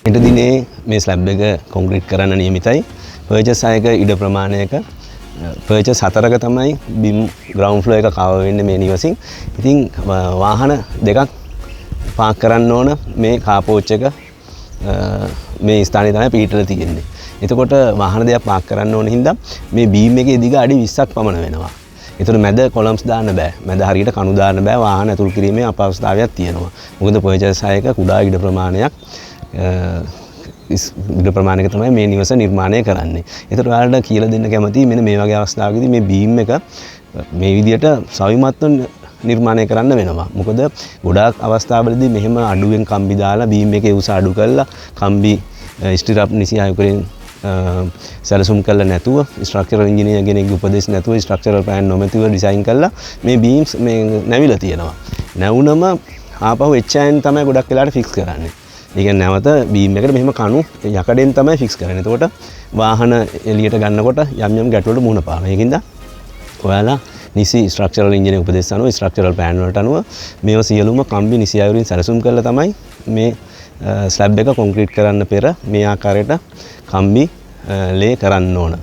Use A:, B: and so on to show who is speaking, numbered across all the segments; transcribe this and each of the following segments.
A: ඊට දිනේ මේ ස්ලැබ් එක කොන්ක්‍රීට් කරන්න නියමිතයි. පර්චස් 6ක ඉඩ ප්‍රමාණයක පර්චස් 4ක තමයි බිම් ග්‍රවුන්ඩ් ෆ්ලෝ එක කවර් වෙන්නේ මේ නිවසින්. ඉතින් වාහන දෙකක් පාක් කරන්න ඕන මේ කාපෝච් එක මේ ස්ථානයේ තමයි පිහිටලා තියෙන්නේ. එතකොට වාහන දෙකක් පාක් කරන්න ඕන හින්දා මේ බීම් එකේ දිග අඩි 20ක් පමණ වෙනවා. ඒතර මැද කොලම්ස් දාන්න බෑ. මැද හරියට කණු දාන්න බෑ. වාහන ඇතුල් කිරීමේ අපහසුතාවයක් තියෙනවා. මොකද පර්චස් 6ක කුඩා ඉඩ ප්‍රමාණයක් ඉඩ ප්‍රමාණයක තමයි මේ නිවස නිර්මාණය කරන්නේ. ඒතර ඔයාලට කියලා දෙන්න කැමතියි මෙන්න මේ වගේ අවස්ථාවකදී මේ බීම් එක මේ විදියට සවිමත්ව නිර්මාණය කරන්න වෙනවා. මොකද ගොඩාක් අවස්ථාවලදී මෙහෙම අඩුවෙන් කම්බි දාලා බීම් එකේ උස අඩු කරලා කම්බි ස්ටිරප් නිසි ආයුකරෙන් සැලසුම් කරලා නැතුව ස්ට්‍රක්චරල් ඉංජිනේර් කෙනෙක්ගේ උපදෙස් නැතුව ස්ට්‍රක්චරල් ප්ලෑන් නොමැතිව ඩිසයින් කරලා මේ බීම්ස් මේ නැවිලා තියෙනවා. නැවුනම ආපහු HIN තමයි ගොඩක් වෙලාවට ෆික්ස් කරන්නේ. ඒ කියන්නේ නැවත බීම් එකට මෙහෙම කණු යකඩෙන් තමයි ෆික්ස් කරන්නේ. එතකොට වාහන එළියට ගන්නකොට යම් යම් ගැටවලට මුහුණ පානවා. ඒකින්ද ඔයාලා නිසි ස්ට්‍රක්චරල් ඉංජිනේර් උපදෙස් අනුව ස්ට්‍රක්චරල් ප්ලෑන් වලට අනුව මේව සියලුම කම්බි නිසි අයුරින් සැලසුම් කරලා තමයි මේ ස්ලැබ් එක කොන්ක්‍රීට් කරන්න පෙර මේ ආකාරයට කම්බි ලේ කරන්න ඕන.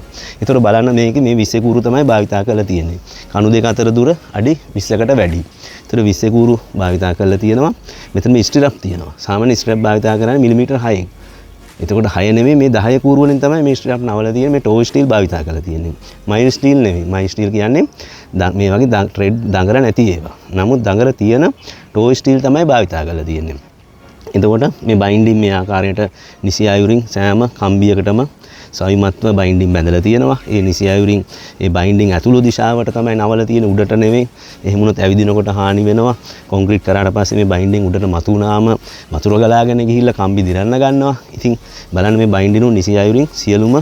A: ඒතර බලන්න මේකේ මේ 20 කූරු තමයි භාවිතා කරලා තියෙන්නේ. කණු දෙක අතර දුර අඩි 20කට වැඩි. ඒතර 20 කූරු භාවිතා කරලා තියෙනවා. මෙතන මේ ස්ටිරප් තියෙනවා. සාමාන්‍ය ස්ටිරප් භාවිතා කරන්නේ මිලිමීටර් 6න්. එතකොට 6 නෙමෙයි මේ 10 කූරු වලින් තමයි මේ ස්ටිරප් නවලා තියෙන්නේ. මේ ටෝ ස්ටිල් භාවිතා කරලා තියෙන්නේ. මයිල් ස්ටිල් නෙමෙයි. මයිල් ස්ටිල් කියන්නේ මේ වගේ ට්‍රෙඩ් දඟර නැති ඒවා. නමුත් දඟර තියෙන ටෝ ස්ටිල් තමයි භාවිතා කරලා තියෙන්නේ. එතකොට මේ බයින්ඩින් මේ ආකාරයට නිසි අයුරින් සෑම කම්බියකටම සවිමත්ව බයින්ඩින් බැඳලා තියෙනවා. ඒ නිසි අයුරින් ඒ බයින්ඩින් ඇතුළු දිශාවට තමයි නවලා තියෙන්නේ, උඩට නෙමෙයි. එහෙම වුණොත් ඇවිදිනකොට හානි වෙනවා. කොන්ක්‍රීට් කරාට පස්සේ මේ බයින්ඩින් උඩට මතු වුණාම වතුර ගලාගෙන ගිහිල්ලා කම්බි දිරන්න ගන්නවා. ඉතින් බලන්න මේ බයින්ඩින් නිසි අයුරින් සියලුම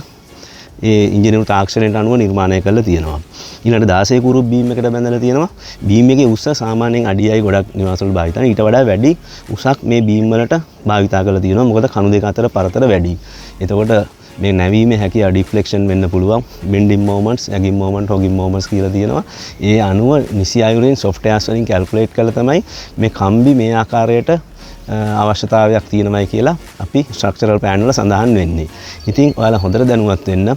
A: ඒ ඉංජිනේරු තාක්ෂණයට අනුව නිර්මාණය කරලා තියෙනවා. ඊළඟට 16 කූරු බීම් එකට බැඳලා තියෙනවා. බීම් එකේ උස සාමාන්‍යයෙන් අඩියයි ගොඩක් නිවාසවල භාවිතා කරන. ඊට වඩා වැඩි උසක් මේ බීම් වලට භාවිතා කරලා තියෙනවා. මොකද කණු දෙක අතර පරතර වැඩි. එතකොට මේ නැවීමේ හැකියාව ඩිෆ්ලෙක්ෂන් වෙන්න පුළුවන්. බෙන්ඩින් මොමන්ට්ස්, ඇගින් මොමන්ට්, හොගින් මොමන්ට්ස් කියලා තියෙනවා. ඒ අනුව නිසි අයුරින් සොෆ්ට්වෙයාර්ස් වලින් කැල්කියුලේට් කරලා තමයි මේ කම්බි මේ ආකාරයට අවශ්‍යතාවයක් තියෙනවයි කියලා අපි ස්ට්‍රක්චරල් ප්ලෑන් වල සඳහන් වෙන්නේ. ඉතින් ඔයාලා හොඳට දැනුවත් වෙන්න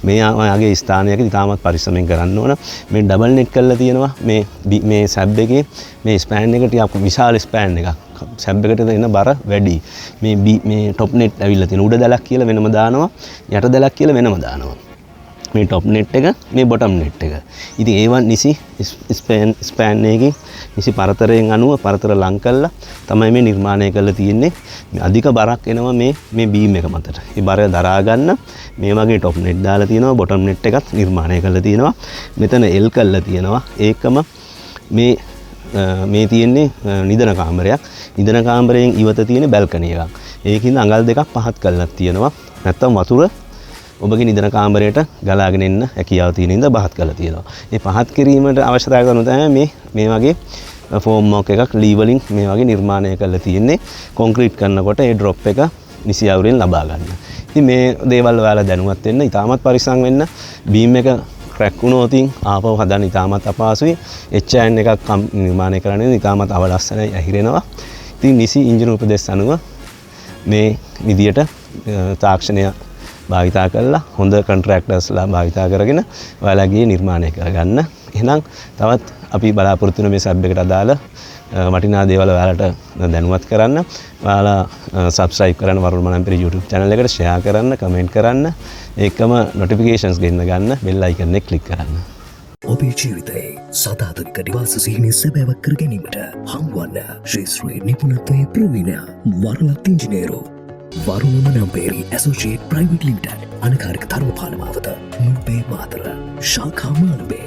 A: මේ ඔයාගේ ස්ථානයක ඉතාමත් පරිස්සමෙන් කරන්න ඕන. මේ ඩබල් නෙට් කරලා තියෙනවා මේ සැබ් එකේ මේ ස්පෑන් එක ටිකක් විශාල ස්පෑන් එකක්. සැබ් එකට එන බර වැඩි. මේ টොප් නෙට් ඇවිල්ලා තියෙන උඩ දැලක් කියලා වෙනම දානවා, යට දැලක් කියලා වෙනම දානවා. මේ টොප් නෙට් එක, මේ බොටම් නෙට් එක. ඉතින් ඒවන් නිසි ස්පෑන් එකකින් නිසි පරතරයෙන් අනුව පරතර ලං කරලා තමයි මේ නිර්මාණය කරලා තියෙන්නේ. මේ අධික බරක් එනවා මේ බීම් එක මතට. ඒ බරය දරා ගන්න මේ වගේ টොප් නෙට් දාලා තියෙනවා, බොටම් නෙට් එකත් නිර්මාණය කරලා තියෙනවා. මෙතන එල් කරලා තියෙනවා. ඒකම මේ තියෙන්නේ නිදන කාමරයක්. නිදන කාමරයෙන් ඉවත තියෙන බැල්කනි එකක්. ඒකින්ද අඟල් දෙකක් පහත් කරලා තියෙනවා. නැත්තම් වතුර ඔබගේ නිදන කාමරයට ගලාගෙන එන්න හැකියාව තියෙන ඉඳ පහත් කරලා තියෙනවා. මේ පහත් කිරීමට අවශ්‍යතාවය ගන්න තමයි මේ වගේ ෆෝම් මොක් එකක් ලී වලින් මේ වගේ නිර්මාණය කරලා තියෙන්නේ. කොන්ක්‍රීට් කරනකොට ඒ ඩ්‍රොප් එක නිසි අයුරින් ලබා ගන්න. ඉතින් මේ දේවල් ඔයාලා දැනුවත් වෙන්න, ඉතාමත් පරිස්සම් වෙන්න. බීම් එක ක්‍රැක් වුණොත් ආපහු හදන්න ඉතාමත් අපහසුයි. HIN එකක් නිර්මාණය කරන්නේ ඉතාමත් අවලස්සනයි, ඇහිරෙනවා. ඉතින් නිසි ඉංජිනේරු උපදෙස් අනුව මේ විදියට තාක්ෂණය භාවිතා කරලා හොඳ කොන්ට්‍රැක්ටර්ස්ලා භාවිතා කරගෙන ඔයාලගේ නිර්මාණය කරගන්න. එහෙනම් තවත් අපි බලාපොරොත්තු වෙන මේ සබ් එකට අදාළ වටිනා දේවල් ඔයාලට දැනුවත් කරන්න. ඔයාලා subscribe කරන්න වරුණ මනම්පිරි YouTube channel එකට, share කරන්න, comment කරන්න. ඒකම notifications ගෙන්න ගන්න bell icon එක click කරන්න.
B: ඔබේ ජීවිතයේ සදාතනික නිවාස සිහිනය සැබෑවක් කර ගැනීමට හම්බවන්න ශ්‍රී නිපුණත්වයේ ප්‍රවීණ වරලත ඉංජිනේරු Waruna Manamperi Associate Private Limited අනකාරික Dharmapala මාවත මුම්බේ මාතර ශාඛා මාළඹේ